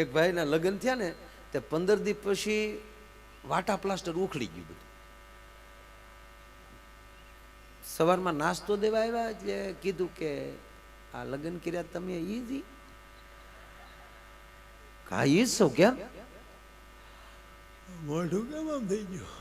એક ભાઈના લગ્ન થયા ને તે 15 દિવસ પછી વાટા પ્લાસ્ટર ઉખડી ગયું બધું. સવારમાં નાસ્તો દેવા આવ્યા એટલે કીધું કે આ લગ્ન કર્યા તમે ઈજી કા ઈ છો કેમ મોઢું કેમ આમ થઈ ગયું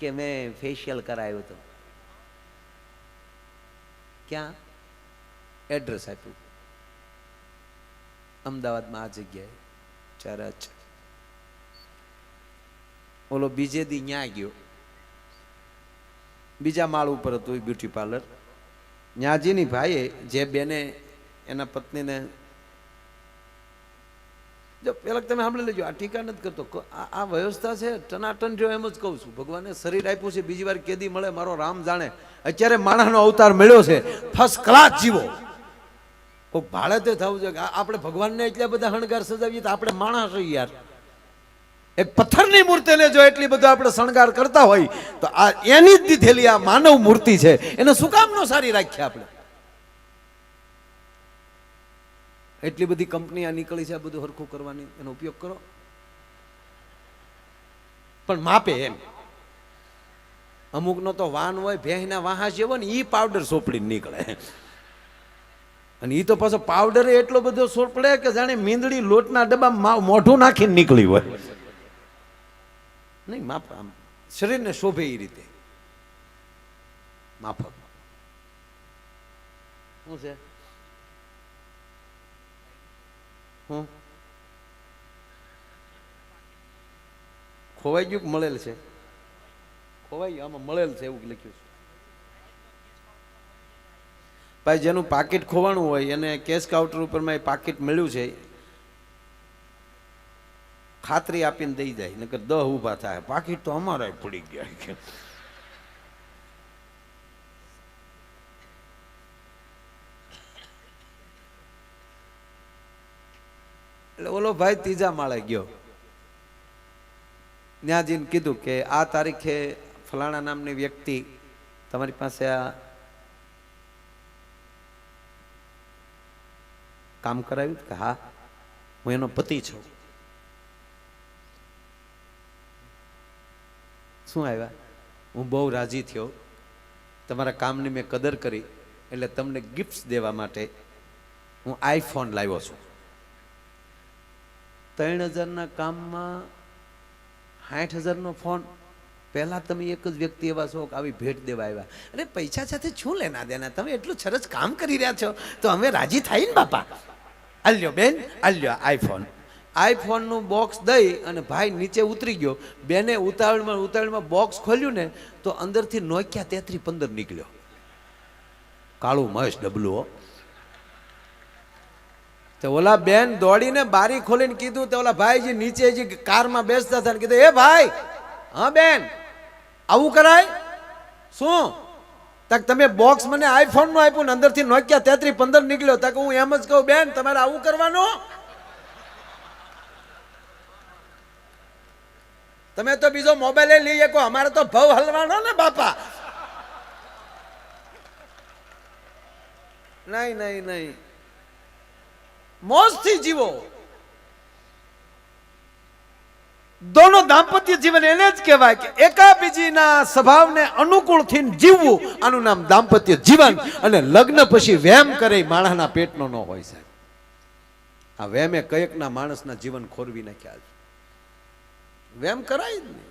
કે મેં ફેશિયલ કરાવ્યું હતું. ક્યાં એડ્રેસ આપ્યું અમદાવાદમાં આ જગ્યાએ ચરચ. ઓલો બીજે દી ન્યા ગયો બીજા માળ ઉપર હતું એ બ્યુટી પાર્લર. ન્યાજીની ભાઈએ જે બેને એના પત્નીને જો પેલા તમે સાંભળી લેજો આ ટીકા નથી કરતો આ વ્યવસ્થા છે ટનાટન જો એમ જ કહું છું. ભગવાને શરીર આપ્યું છે બીજી વાર કેદી મળે મારો રામ જાણે. અત્યારે માણસનો અવતાર મળ્યો છે ફર્સ્ટ ક્લાસ જીવો. કોઈ ભાડે તે થવું છે કે આપણે ભગવાનને એટલા બધા શણગાર સજાવીએ તો આપણે માણસ હોય યાર. એક પથ્થરની મૂર્તિને જો એટલી બધો આપણે શણગાર કરતા હોય તો આ એની જ દીધેલી આ માનવ મૂર્તિ છે એને શું કામ નો સારી રાખીએ આપણે. એટલી બધી કંપની આ નીકળી છે આ બધું હરખું કરવાની એનો ઉપયોગ કરો પણ માપે એમ. અમુકનો તો વાન હોય ભેંસના વાહા જેવો ને ઈ પાવડર સોપડી નીકળે અને ઈ તો પાછો પાવડર એટલો બધો સોપડે કે જાણે મીંદડી લોટના ડબ્બામાં મોઢું નાખીને નીકળી હોય. નહીં માપ આમ શરીરને શોભે એ રીતે માફક શું છે હું ખોવાઈ ગયું કે મળેલ છે ખોવાઈ ગયું આમાં મળેલ છે એવું લખ્યું છે. ભાઈ જેનું પાકીટ ખોવાનું હોય એને કેશ કાઉન્ટર ઉપર માં પાકીટ મળ્યું છે ખાતરી આપીને દઈ જાય નકર 10 ઊભા થાય. પાકીટ તો અમારા પડી ગયા એટલે ઓલો ભાઈ ત્રીજા માળે ગયો. ત્યાં જઈને કીધું કે આ તારીખે ફલાણા નામની વ્યક્તિ તમારી પાસે આ કામ કરાવ્યું કે હા હું એનો પતિ છું. શું આવ્યા હું બહુ રાજી થયો તમારા કામની મેં કદર કરી એટલે તમને ગિફ્ટ દેવા માટે હું આઈફોન લાવ્યો છું. 3000ના કામમાં 60,000નો ફોન. પહેલા તમે એક જ વ્યક્તિ એવા છો કે આવી ભેટ દેવા આવ્યા. અરે પૈસા સાથે શું લેના દેના તમે એટલું સરસ કામ કરી રહ્યા છો તો અમે રાજી થાય ને બાપા. આલ્યો બેન આલ્યો આઈફોન. આઈફોનનું બોક્સ દઈ અને ભાઈ નીચે ઉતરી ગયો. બેને ઉતાવળમાં બોક્સ ખોલ્યું ને તો અંદરથી નોકિયા 3315 નીકળ્યો. કાળું મસ્ત ડબલું. તો ઓલા બેન દોડીને બારી ખોલીને કીધું તો ઓલા ભાઈ જે નીચે જે કારમાં બેસતા હતા કીધું એ ભાઈ હા બેન આવું કરાય શું તક તમે બોક્સ મને આઈફોન નું આપ્યું ને અંદરથી નોકિયા 3315 નીકળ્યો તક હું એમ જ કહું બેન તમારે આવું કરવાનું. તમે તો બીજો મોબાઈલ લઈ શકો અમારે તો ભાવ હલવાનો ને બાપા. નહીં નહીં નહીં મોજથી જીવો. દોનો દાંપત્ય જીવન એને જ કહેવાય કે એકાબીજીના સ્વભાવને અનુકૂળ થઈને જીવવું આનું નામ દાંપત્ય જીવન. અને લગ્ન પછી વેમ કરે માણસના પેટનો ન હોય સાહેબ. આ વેમે કયેકના માણસના જીવન ખોરવી નાખ્યા. વેમ કરાય જ નહીં.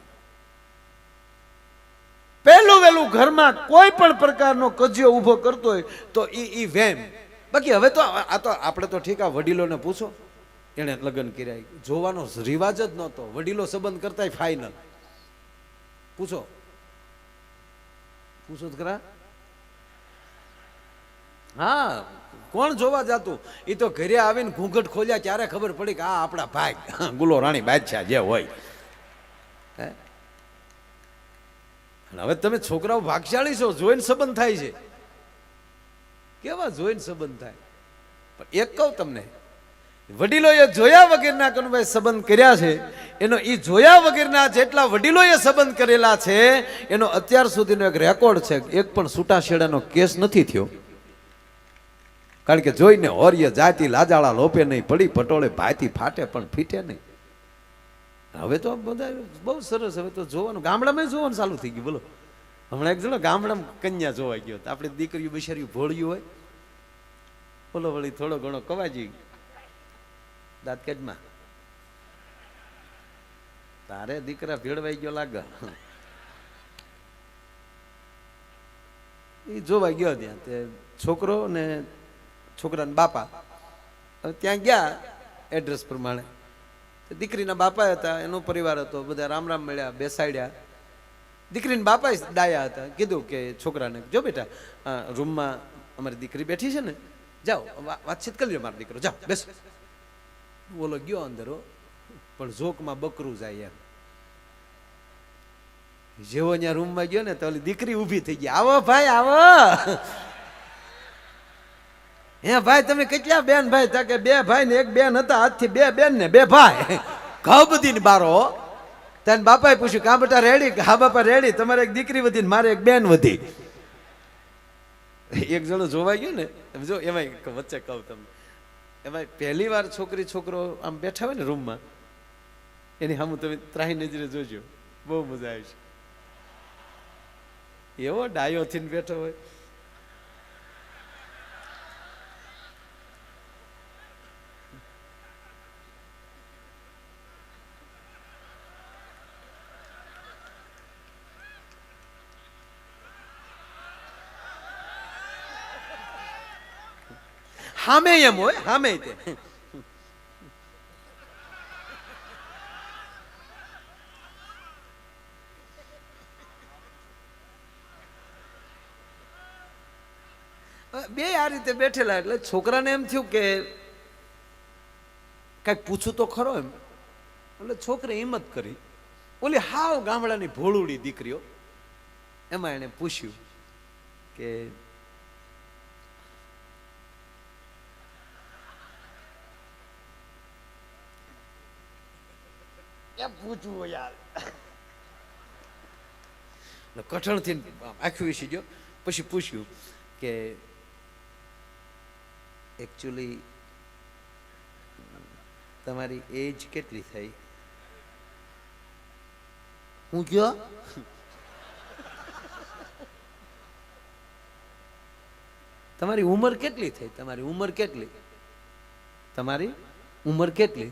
પહેલું વહેલું ઘરમાં કોઈ પણ પ્રકારનો કજિયો ઉભો કરતો હોય તો ઈ વેમ. બાકી હવે તો આ તો આપણે તો ઠીક આ વડીલોને પૂછો એને લગ્ન કર્યા જોવાનો રિવાજ જ નહોતો. વડીલો સંબંધ કરતા ફાઇનલ પૂછો પૂછો ખરા. હા કોણ જોવા જાતું એ તો ઘરે આવીને ઘૂંઘટ ખોલ્યા ત્યારે ખબર પડી કે આ આપણા ભાઈ ગુલો રાણી બાદશાહ જે હોય. હવે તમે છોકરાઓ ભાગશાળી છો જોઈને સંબંધ થાય છે કેવા જોઈને સંબંધ થાય. પણ એક કહું તમને વડીલોએ જોયા વગરના કનુભાઈ સંબંધ કર્યા છે એનો ઈ જોયા વગરના જેટલા વડીલોએ સંબંધ કરેલા છે એનો અત્યાર સુધીનો એક રેકોર્ડ છે. એક પણ છૂટાછેડાનો કેસ નથી થયો. કારણ કે જોઈને હોરીએ જાતી લાજાળા લોપે નહીં, પડી પટોળે ભાતી ફાટે પણ ફીટે નહીં. હવે તો બધા બહુ સરસ, હવે તો જોવાનું ગામડામાં જોવાનું ચાલુ થઈ ગયું. બોલો, હમણાં એક જણો ગામડામાં કન્યા જોવા ગયો, આપણે દીકરીઓ બિચારી ભોળ્યું હોય, બોલો વળી થોડો ઘણો કવાજી દાંત કેજમાં, તારે દીકરા ભેળવાઈ ગયો લાગે. એ જોવા ગયો ત્યાં, તે છોકરો ને છોકરાના બાપા ત્યાં ગયા એડ્રેસ પ્રમાણે. દીકરીના બાપા હતા, એનો પરિવાર હતો, બધા રામ રામ મળ્યા, બેસાડ્યા. દીકરીના બાપા ડાયા હતા, કીધું કે છોકરાને, જો બેટા રૂમમાં અમારી દીકરી બેઠી છે ને, જાઓ વાતચીત કરી લો, મારો દીકરો જાઓ બેસો. બોલો ગયો અંદર, પણ ઝોકમાં બકરું જાય એમ. જેવો ત્યાં રૂમમાં ગયો ને તો ઓલી દીકરી ઊભી થઈ ગઈ, આવો ભાઈ આવો. હે ભાઈ તમે કેટલા બેન ભાઈ? તા કે બે ભાઈ ને એક બેન હતા, આજથી બે બેન ને બે ભાઈ. ઘઉ બધી ને બારો. તને બાપાએ પૂછ્યું, કા બેટા રેડી? હા બાપા રેડી. તમારે એક દીકરી વધી ને મારે એક બેન વધી. એક જણો જોવા ગયો ને, જો એમાં વચ્ચે કહું તમને, એમાં પહેલી વાર છોકરી છોકરો આમ બેઠા હોય ને રૂમમાં, એની સામે તમે ત્રાહી નજરે જોજો, બહુ મજા આવે છે. એવો ડાયો થઈને બેઠો હોય. હામે એમ હોય, હામે તે બે આ રીતે બેઠેલા. એટલે છોકરાને એમ થયું કે કઈક પૂછું તો ખરો એમ. એટલે છોકરે હિંમત કરી, ઓલી હાવ ગામડાની ભોળુડી દીકરીઓ, એમાં એને પૂછ્યું કે પૂછવું યાર. કઠણ થી આખી વિશે ગયો. પછી પૂછ્યું કે એકચ્યુઅલી તમારી એજ કેટલી થઈ? હું કયો તમારી ઉંમર કેટલી થઈ? તમારી ઉંમર કેટલી? તમારી ઉંમર કેટલી?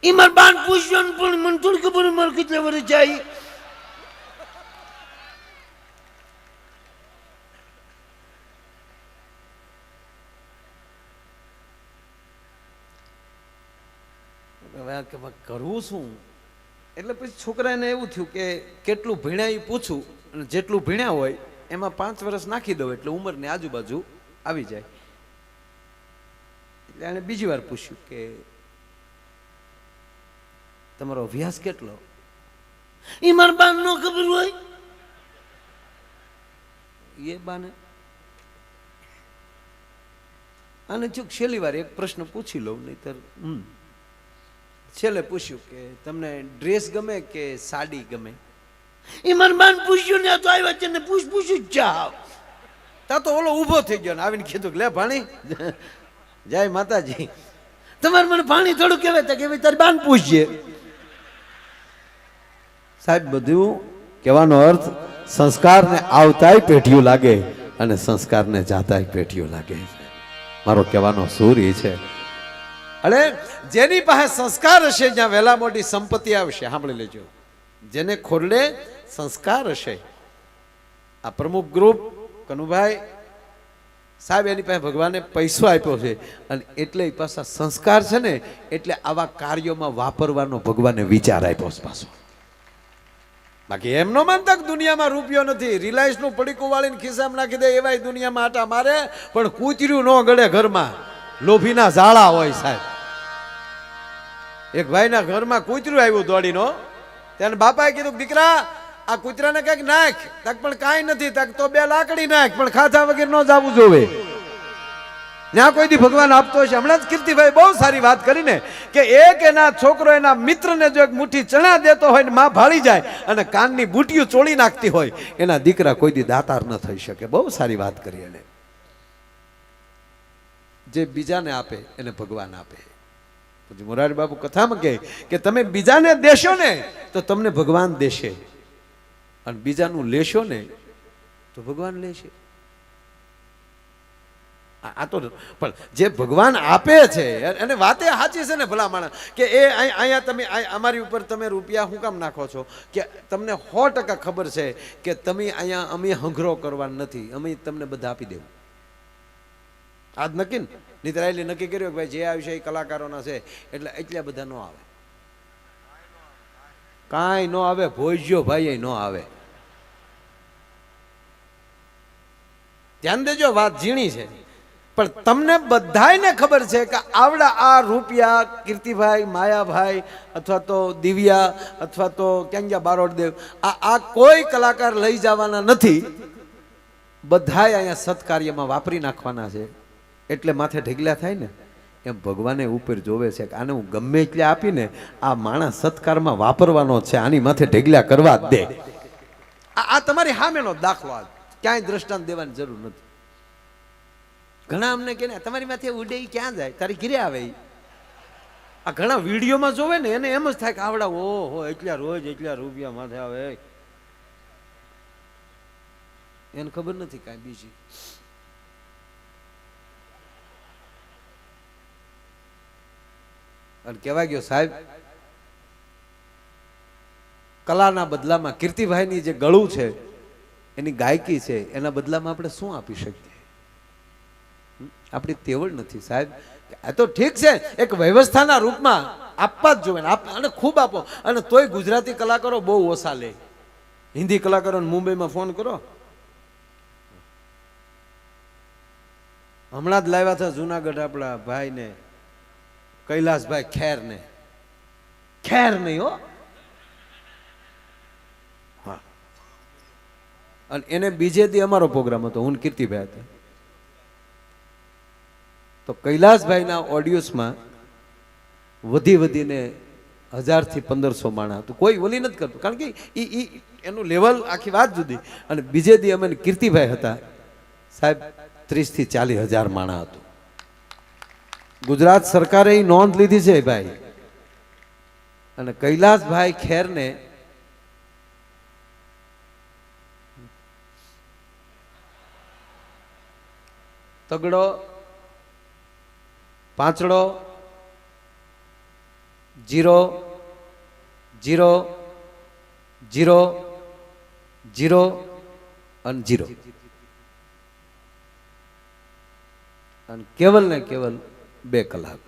ઈ માર બાન પૂછ્યો ને, પણ મને થોડી ખબર મારે કેટલા વર્ષ જાય. કરવું શું? એટલે પછી છોકરાને એવું થયું કે કેટલું ભણ્યા એ પૂછું, અને જેટલું ભણ્યા હોય એમાં 5 વર્ષ નાખી દઉં એટલે ઉંમરની આજુબાજુ આવી જાય. એટલે એને બીજી વાર પૂછ્યું કે તમારો અભ્યાસ કેટલો? એ મારા બાન નો ખબર હોય. એ બાને આને ચૂક છેલ્લી વાર એક પ્રશ્ન પૂછી લઉં, નહીતર છેલ્લે પૂછ્યું કે તમને ડ્રેસ ગમે કે સાડી ગમે? એ મારા બાન પૂછ્યું ને, તો આવ્યા છે ને પૂછ્યું જાવ. તા તો ઓલો ઊભો થઈ ગયો ને આવીને કીધું લે ભાણી જય માતાજી, તમારે મને ભાણી થોડું કહેવાય કે ભાઈ તારી બાન પૂછજે. સાહેબ બધું કહેવાનો અર્થ સંસ્કારને આવતાય પેઢીઓ લાગે અને સંસ્કારને જાતાય પેઢીઓ લાગે. મારો કહેવાનો સૂર એ છે. અરે જેની પાસે સંસ્કાર હશે જ્યાં વહેલા મોટી સંપત્તિ આવશે. સાંભળી લેજો, જેને ખોરડે સંસ્કાર હશે. આ પ્રમુખ ગ્રુપ કનુભાઈ સાહેબ એની પાસે ભગવાને પૈસો આપ્યો છે અને એટલે એ પાછા સંસ્કાર છે ને, એટલે આવા કાર્યોમાં વાપરવાનો ભગવાને વિચાર આપ્યો છે પાછો. બાકી એમ નો માનતા કે દુનિયામાં રૂપિયો નથી, રિલાયન્સ નું પડીકું વાળીને ખિસ્સામાં નાખી દે એવાય દુનિયામાં આટા મારે, પણ કૂતર્યું ન ગળે ઘરમાં, લોભીના ઝાડા હોય. સાહેબ એક ભાઈના ઘરમાં કૂતરું આવ્યું દોડીનો, તેને બાપાએ કીધું દીકરા આ કૂતરાને કઈક નાખ. તક પણ કાંઈ નથી. તક તો 2 લાકડી નાખ, પણ ખાધા વગર ન જવું જોવે. ત્યાં કોઈ દી ભગવાન આપતો હશે. હમણાં જ કીર્તિભાઈ બહુ સારી વાત કરીને કે એક એના છોકરો એના મિત્રને જો એક મુઠ્ઠી ચણા દેતો હોય ને માં ભાળી જાય અને કાનની બુટીઓ ચોળી નાખતી હોય, એના દીકરા કોઈ દી દાતાર ન થઈ શકે. બહુ સારી વાત કરી એને. જે બીજાને આપે એને ભગવાન આપે. પછી મોરારી બાપુ કથામાં કહે કે તમે બીજાને દેશો ને તો તમને ભગવાન દેશે, અને બીજાનું લેશો ને તો ભગવાન લેશે. આ તો પણ જે ભગવાન આપે છે, અને વાતે સાચી છે ને ભલા માણસ, કે એ અહીંયા તમે અમારી ઉપર તમે રૂપિયા શું કામ નાખો છો, કે તમને 100% ખબર છે કે તમે અહીંયા અમે હંઘરો કરવાનું નથી, અમે તમને બધા આપી દેવું. આજ નક્કી ને નિતરાયેલી નક્કી કર્યું કે ભાઈ જે આવશે એ કલાકારોના છે, એટલે એટલા બધા ન આવે, કાંઈ ન આવે, ભોજ્યો ભાઈ ન આવે. ધ્યાન દેજો, વાત ઝીણી છે, પણ તમને બધાને ખબર છે કે આવડા આ રૂપિયા કીર્તિભાઈ, માયાભાઈ, અથવા તો દિવ્યા, અથવા તો ક્યાં બારોડદેવ, આ કોઈ કલાકાર લઈ જવાના નથી, બધાય અહીંયા સત્કાર્યમાં વાપરી નાખવાના છે. એટલે માથે ઢગલા થાય ને એમ ભગવાને ઉપર જોવે છે કે આને હું ગમે એટલે આપીને આ માણસ સત્કારમાં વાપરવાનો છે, આની માથે ઢગલા કરવા જ દે. આ તમારી સામેનો દાખલો, ક્યાંય દ્રષ્ટાંત દેવાની જરૂર નથી. ઘણા અમને કે તમારી માથે ઉડે ક્યાં જાય, તારી ઘરે આવે. આ ઘણા વિડીયોમાં જોવે ને એને એમ જ થાય કે આવડા ઓહો એટલા રોજ એટલા રૂપિયા માથે આવે, એને ખબર નથી કાંઈ બીજી. અને કહેવાય ગયો સાહેબ, કલાના બદલામાં કીર્તિભાઈની જે ગળું છે, એની ગાયકી છે, એના બદલામાં આપણે શું આપી શકીએ? આપણી તેવડ નથી સાહેબ. આ તો ઠીક છે, એક વ્યવસ્થાના રૂપમાં આપવા જ જોઈએ, અને ખૂબ આપો. અને તોય ગુજરાતી કલાકારો બહુ ઓછા લે. હિન્દી કલાકારોને મુંબઈમાં ફોન કરો, હમણાં જ લાવ્યા હતા જુનાગઢ આપણા ભાઈને, કૈલાસભાઈ ખેરને, ખેર નહીં હો, હા. અને એને બીજે દી અમારો પ્રોગ્રામ હતો, હું કીર્તિભાઈ હતા. તો કૈલાસભાઈના ઓડિયોસમાં વધીને 1000 થી 1500 માણસ હતું. કોઈ ઓલી નથી કરતું, કારણ કે એનું લેવલ આખી વાત જુદી. અને બીજે દી અમે કીર્તિભાઈ હતા સાહેબ, 30 થી 40 હજાર માણસ હતું. ગુજરાત સરકારે એ નોંધ લીધી છે ભાઈ. અને કૈલાસભાઈ ખેરને તગડો, પાંચડો, 0 0 0 0 અને 0, અને કેવલ ને કેવલ 2 કલાક.